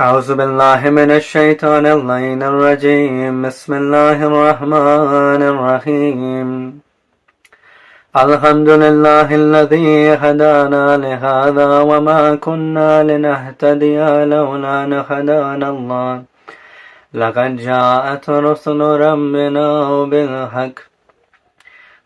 أعوذ بالله من الشيطان اللعين الرجيم بسم الله الرحمن الرحيم الحمد لله الذي هدانا لهذا وما كنا لنهتدي لولا أن هدانا الله لقد جاءت رسل ربنا بالحق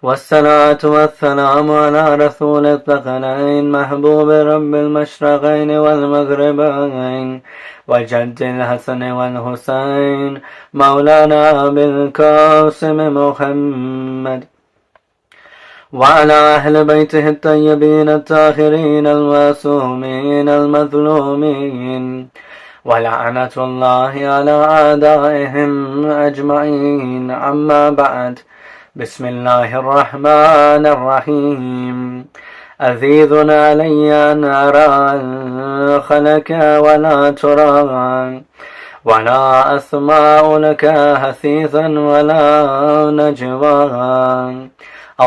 والصلاة والسلام على رسول الثقلين محبوب رب المشرقين والمغربين وجد الحسن والحسين مولانا بالقاسم محمد وعلى أهل بيته الطيبين الطاهرين المعصومين المظلومين ولعنة الله على أعدائهم أجمعين أما بعد بسم الله الرحمن الرحيم عزيز علي أن أرى الخلق ولا ترى ولا أسمع لك حسيسا ولا نجوى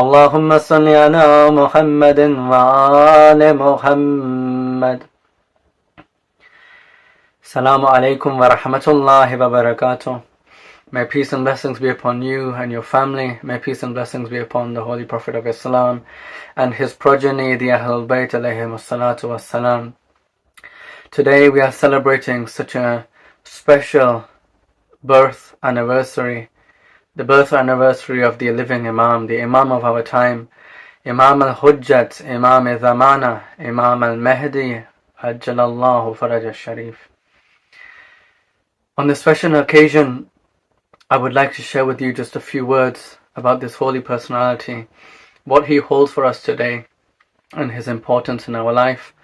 اللهم صل على محمد وآل محمد. Assalamu alaikum wa rahmatullahi wa barakatuh. May peace and blessings be upon you and your family. May peace and blessings be upon the Holy Prophet of Islam and his progeny, the Ahlul Bayt alayhim as-salatu was-salam. Today we are celebrating such a special birth anniversary, the birth anniversary of the living Imam, the Imam of our time, Imam al-Hujjat, Imam al-Zamana, Imam al-Mehdi, Ajjalallahu Faraj al-Sharif. On this special occasion, I would like to share with you just a few words about this holy personality, what he holds for us today, and his importance in our life.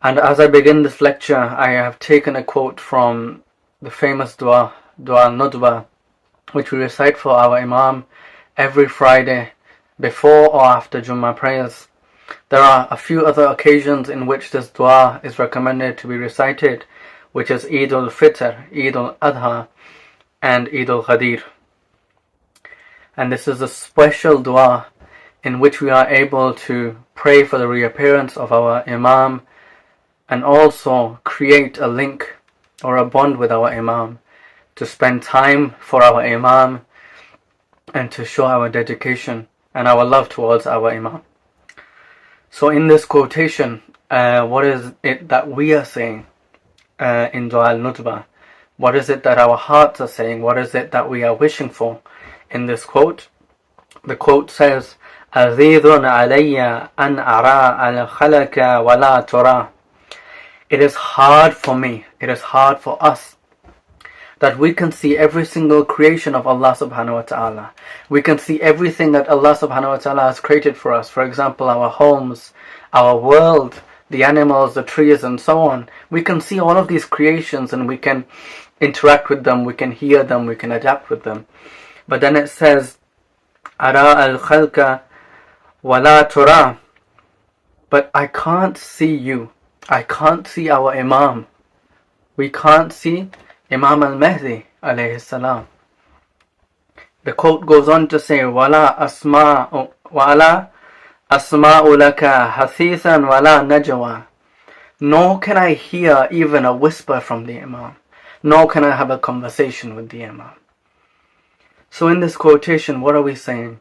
And as I begin this lecture, I have taken a quote from the famous dua al-Nudba, which we recite for our Imam every Friday before or after Jummah prayers. There are a few other occasions in which this dua is recommended to be recited, which is Eid al-Fitr, Eid al-Adha, and Eid al-Ghadir. And this is a special dua in which we are able to pray for the reappearance of our Imam and also create a link or a bond with our Imam, to spend time for our Imam and to show our dedication and our love towards our Imam. So in this quotation, what is it that we are saying in Dua al-Nutbah? What is it that our hearts are saying? What is it that we are wishing for in this quote? The quote says, عَزِيزٌ عَلَيَّ أَنْ أَرَى الْخَلَقَ وَلَا تُرَى. It is hard for me, it is hard for us, that we can see every single creation of Allah subhanahu wa ta'ala. We can see everything that Allah subhanahu wa ta'ala has created for us. For example, our homes, our world, the animals, the trees, and so on. We can see all of these creations and we can interact with them, we can hear them, we can adapt with them. But then it says, أَرَى الْخَلْقَ وَلَا تُرَى. But I can't see you. I can't see our Imam. We can't see Imam al-Mehdi alayhi salam. The quote goes on to say, وَلَا أَسْمَاءُ لَكَ حَثِيثًا وَلَا نَجْوَى. Nor can I hear even a whisper from the Imam. Nor can I have a conversation with the Imam. So in this quotation, what are we saying?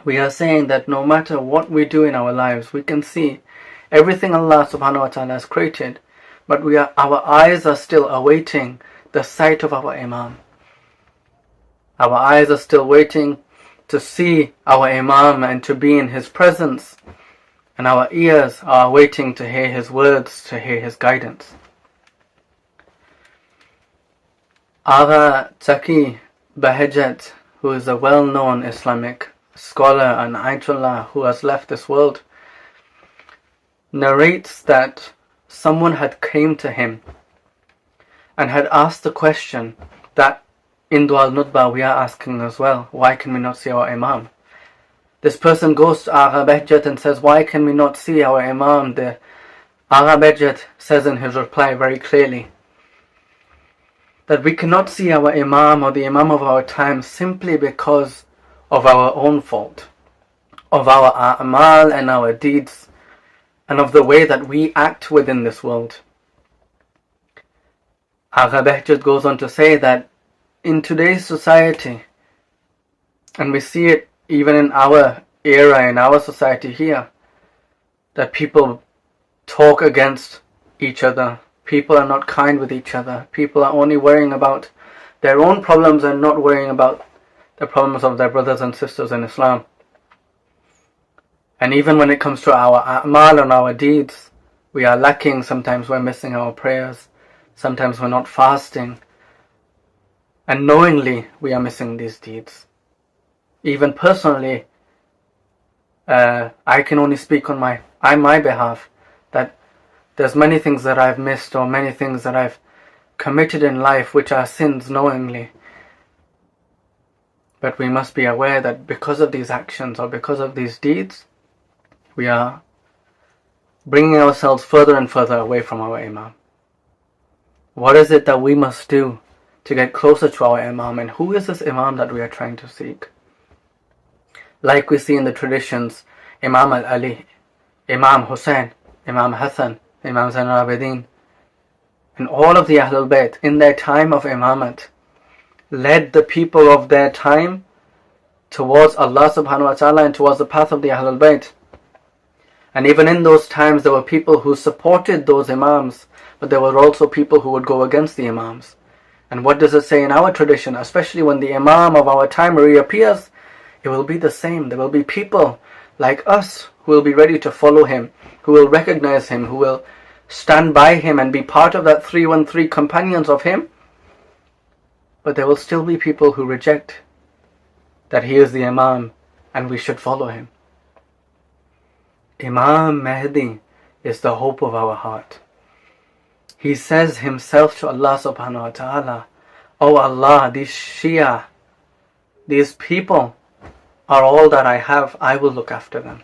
We are saying that no matter what we do in our lives, we can see everything Allah subhanahu wa ta'ala has created, but our eyes are still awaiting the sight of our Imam. Our eyes are still waiting to see our Imam and to be in his presence, and our ears are waiting to hear his words, to hear his guidance. Agha Taqi Bahajat, who is a well-known Islamic scholar and Ayatollah who has left this world, narrates that someone had came to him and had asked the question that in Dua al-Nutbah we are asking as well. Why can we not see our Imam? This person goes to Agha Bahjat and says, why can we not see our Imam? The Agha Bahjat says in his reply very clearly that we cannot see our Imam or the Imam of our time simply because of our own fault, of our a'mal and our deeds, and of the way that we act within this world. Agha Behjat goes on to say that in today's society, and we see it even in our era, in our society here, that people talk against each other. People are not kind with each other. People are only worrying about their own problems and not worrying about the problems of their brothers and sisters in Islam. And even when it comes to our a'mal and our deeds, we are lacking. Sometimes we're missing our prayers. Sometimes we're not fasting. And knowingly we are missing these deeds. Even personally, I can only speak on my behalf, that there's many things that I've missed, or many things that I've committed in life which are sins knowingly. But we must be aware that because of these actions or because of these deeds, we are bringing ourselves further and further away from our Imam. What is it that we must do to get closer to our Imam, and who is this Imam that we are trying to seek? Like we see in the traditions, Imam al-Ali, Imam Hussein, Imam Hassan, Imam Zain al-Abidin, and all of the Ahlul Bayt in their time of Imamat led the people of their time towards Allah subhanahu wa ta'ala and towards the path of the Ahlul Bayt. And even in those times there were people who supported those Imams, but there were also people who would go against the Imams. And what does it say in our tradition? Especially when the Imam of our time reappears, it will be the same. There will be people like us who will be ready to follow him, who will recognize him, who will stand by him and be part of that 313 companions of him. But there will still be people who reject that he is the Imam and we should follow him. Imam Mehdi is the hope of our heart. He says himself to Allah subhanahu wa ta'ala, "Oh Allah, these Shia, these people are all that I have. I will look after them."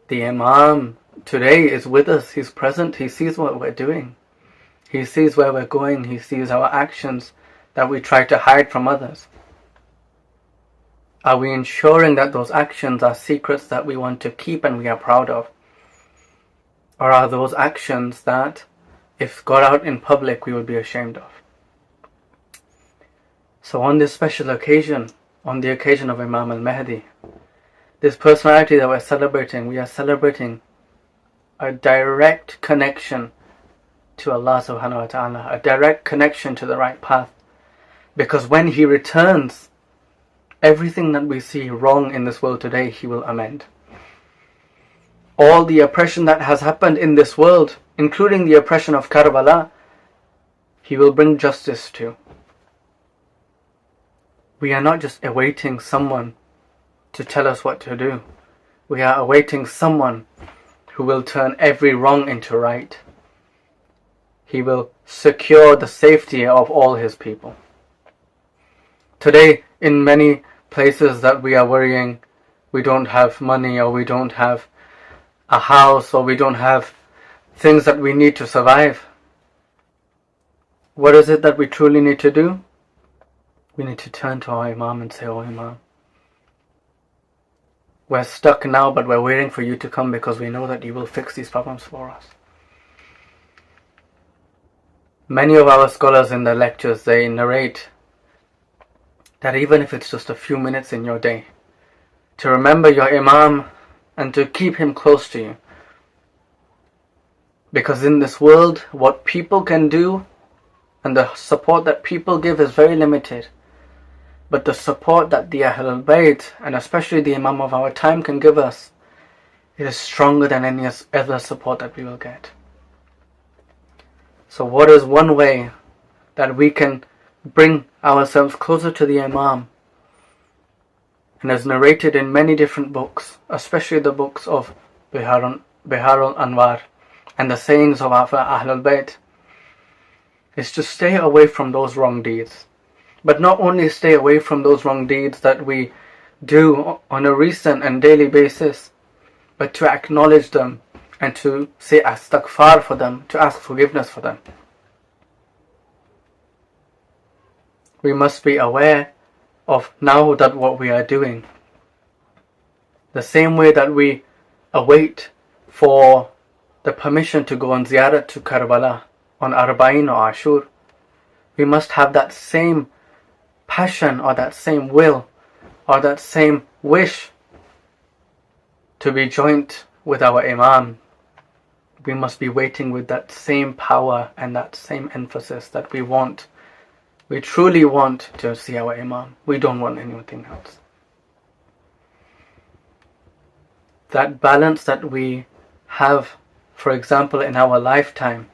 The Imam today is with us. He's present. He sees what we're doing. He sees where we're going. He sees our actions that we try to hide from others. Are we ensuring that those actions are secrets that we want to keep and we are proud of? Or are those actions that, if got out in public, we would be ashamed of? So on this special occasion, on the occasion of Imam al-Mehdi, this personality that we're celebrating, we are celebrating a direct connection to Allah subhanahu wa ta'ala, a direct connection to the right path. Because when he returns, everything that we see wrong in this world today, he will amend. All the oppression that has happened in this world, including the oppression of Karbala, he will bring justice to. We are not just awaiting someone to tell us what to do. We are awaiting someone who will turn every wrong into right. He will secure the safety of all his people. Today, in many places that we are worrying, we don't have money, or we don't have a house, or we don't have things that we need to survive. What is it that we truly need to do? We need to turn to our Imam and say, "Oh Imam, we're stuck now, but we're waiting for you to come because we know that you will fix these problems for us." Many of our scholars in their lectures, they narrate that even if it's just a few minutes in your day, to remember your Imam and to keep him close to you. Because in this world, what people can do and the support that people give is very limited. But the support that the Ahlul Bayt, and especially the Imam of our time, can give us, it is stronger than any other support that we will get. So what is one way that we can bring ourselves closer to the Imam? And as narrated in many different books, especially the books of Bihar al-Anwar and the sayings of our Ahlul Bayt, is to stay away from those wrong deeds. But not only stay away from those wrong deeds that we do on a recent and daily basis, but to acknowledge them and to say astaghfar for them, to ask forgiveness for them. We must be aware of now that what we are doing, the same way that we await for the permission to go on ziyarat to Karbala on Arba'in or Ashur, we must have that same passion or that same will or that same wish to be joint with our Imam. We must be waiting with that same power and that same emphasis that we want. We truly want to see our Imam. We don't want anything else. That balance that we have, for example, in our lifetime,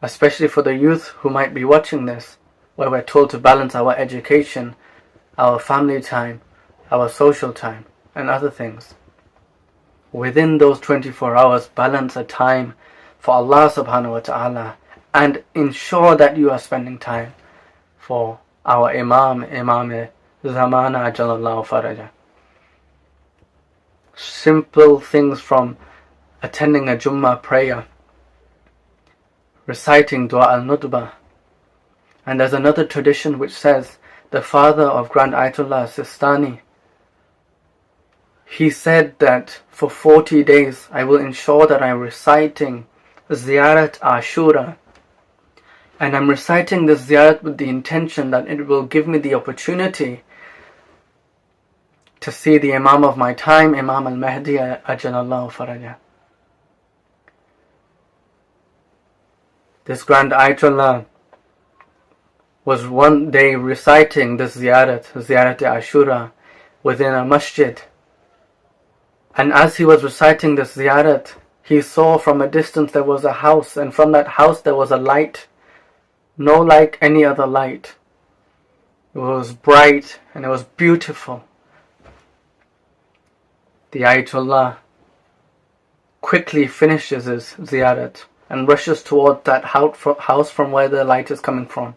especially for the youth who might be watching this, where we're told to balance our education, our family time, our social time, and other things. Within those 24 hours, balance a time for Allah subhanahu wa ta'ala and ensure that you are spending time for our Imam Zamana Ajalallahu Faraja. Simple things from attending a Jummah prayer, reciting Dua al-Nudbah. And there's another tradition which says the father of Grand Ayatollah Sistani, he said that for 40 days I will ensure that I'm reciting Ziyarat Ashura, and I'm reciting this ziyarat with the intention that it will give me the opportunity to see the Imam of my time, Imam al-Mehdi Ajalallahu Faraja. This Grand Ayatollah was one day reciting this Ziyarat Ashura, within a masjid. And as he was reciting this Ziyarat, he saw from a distance there was a house, and from that house there was a light, no like any other light. It was bright and it was beautiful. The Ayatollah quickly finishes his Ziyarat and rushes toward that house from where the light is coming from.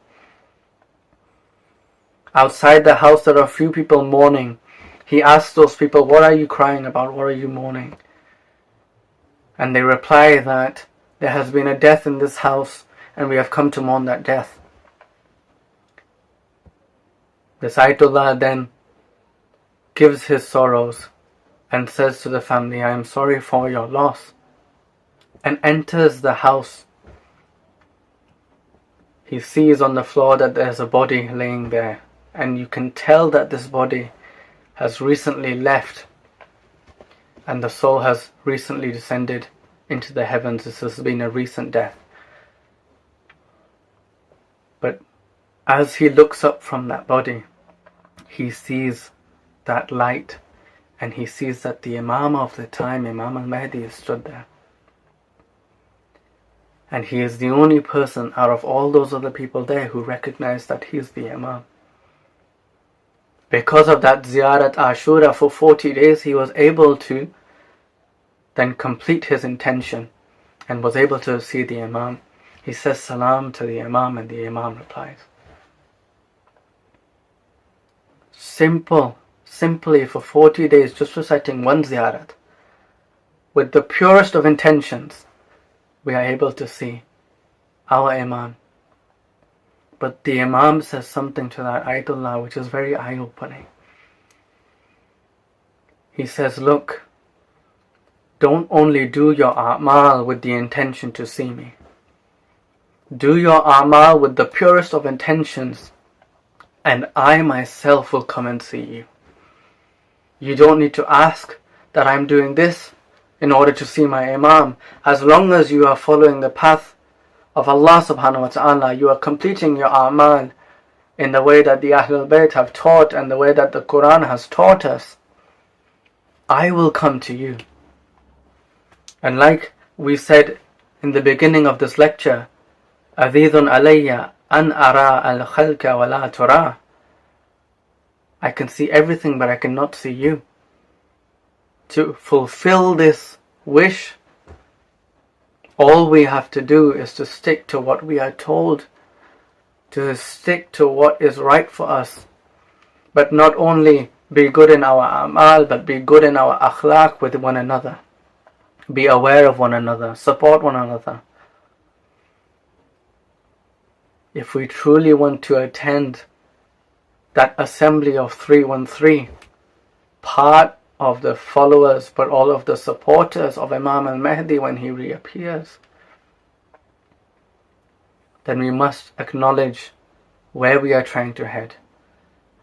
Outside the house there are a few people mourning. He asks those people, "What are you crying about? What are you mourning?" And they reply that there has been a death in this house and we have come to mourn that death. This Ayatollah then gives his sorrows and says to the family, "I am sorry for your loss," and enters the house. He sees on the floor that there's a body laying there, and you can tell that this body has recently left and the soul has recently descended into the heavens. This has been a recent death. But as he looks up from that body, he sees that light, and he sees that the Imam of the time, Imam al-Mehdi, is stood there. And he is the only person out of all those other people there who recognize that he is the Imam. Because of that Ziyarat Ashura for 40 days, he was able to then complete his intention and was able to see the Imam. He says salam to the Imam and the Imam replies. Simply for 40 days, just reciting one Ziyarat, with the purest of intentions, we are able to see our Imam. But the Imam says something to that Ayatollah which is very eye-opening. He says, "Look, don't only do your a'mal with the intention to see me. Do your a'mal with the purest of intentions, and I myself will come and see you. You don't need to ask that I'm doing this in order to see my Imam. As long as you are following the path of Allah subhanahu wa ta'ala, you are completing your a'mal in the way that the Ahlul Bayt have taught and the way that the Quran has taught us, I will come to you." And like we said in the beginning of this lecture, "Adidun alayya an ara al-khalqa wa la tura." I can see everything but I cannot see you. To fulfill this wish, all we have to do is to stick to what we are told, to stick to what is right for us, but not only be good in our amal, but be good in our akhlaq with one another. Be aware of one another, support one another. If we truly want to attend that assembly of 313, part of the followers, but all of the supporters of Imam al-Mehdi when he reappears, then we must acknowledge where we are trying to head.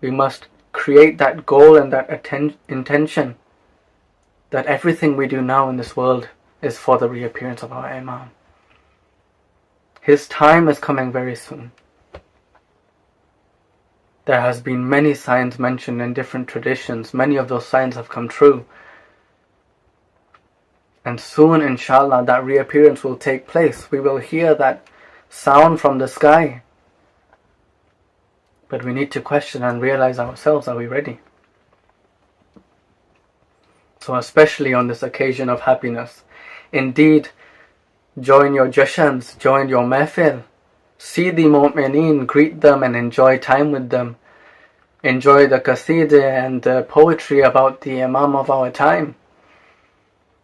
We must create that goal and that intention that everything we do now in this world is for the reappearance of our Imam. His time is coming very soon. There has been many signs mentioned in different traditions. Many of those signs have come true. And soon, inshallah, that reappearance will take place. We will hear that sound from the sky. But we need to question and realize ourselves, are we ready? So especially on this occasion of happiness, indeed, join your jashans, join your mehfil, see the mu'mineen, greet them and enjoy time with them. Enjoy the qasida and the poetry about the Imam of our time.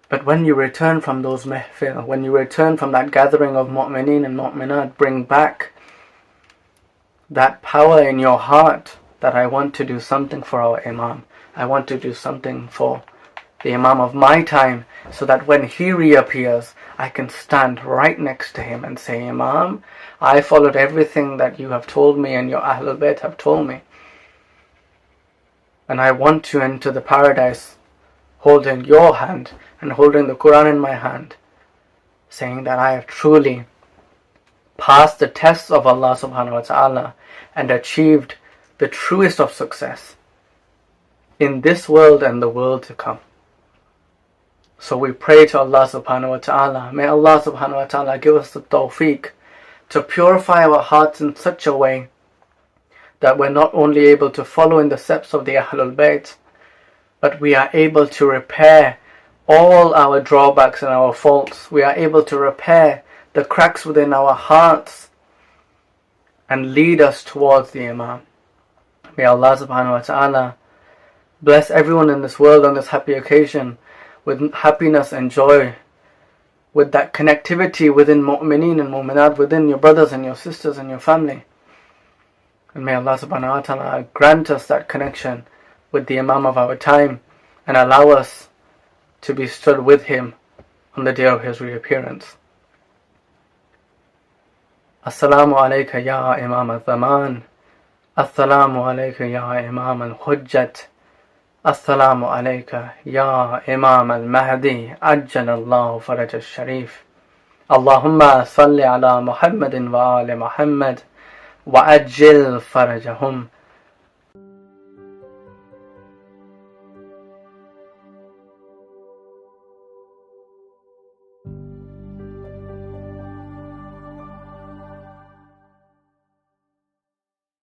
But when you return from those mehfil, when you return from that gathering of mu'mineen and mu'minat, bring back that power in your heart that I want to do something for our Imam. I want to do something for the Imam of my time, so that when he reappears, I can stand right next to him and say, Imam, I followed everything that you have told me and your Ahlul Bayt have told me. And I want to enter the paradise holding your hand and holding the Quran in my hand, saying that I have truly passed the tests of Allah subhanahu wa ta'ala and achieved the truest of success in this world and the world to come. So we pray to Allah subhanahu wa ta'ala, may Allah subhanahu wa ta'ala give us the tawfiq to purify our hearts in such a way that we're not only able to follow in the steps of the Ahlul Bayt, but we are able to repair all our drawbacks and our faults. We are able to repair the cracks within our hearts and lead us towards the Imam. May Allah subhanahu wa ta'ala bless everyone in this world on this happy occasion with happiness and joy, with that connectivity within mu'mineen and mu'minat, within your brothers and your sisters and your family. And may Allah subhanahu wa ta'ala grant us that connection with the Imam of our time and allow us to be stood with him on the day of his reappearance. Assalamu alayka ya Imam al-Zaman. Assalamu alayka ya Imam al-Hujjat. Assalamu alayka ya Imam al-Mahdi. Ajjalallahu faraj al-Sharif. Allahumma salli ala Muhammadin wa ali Muhammad wa ajil farajahum.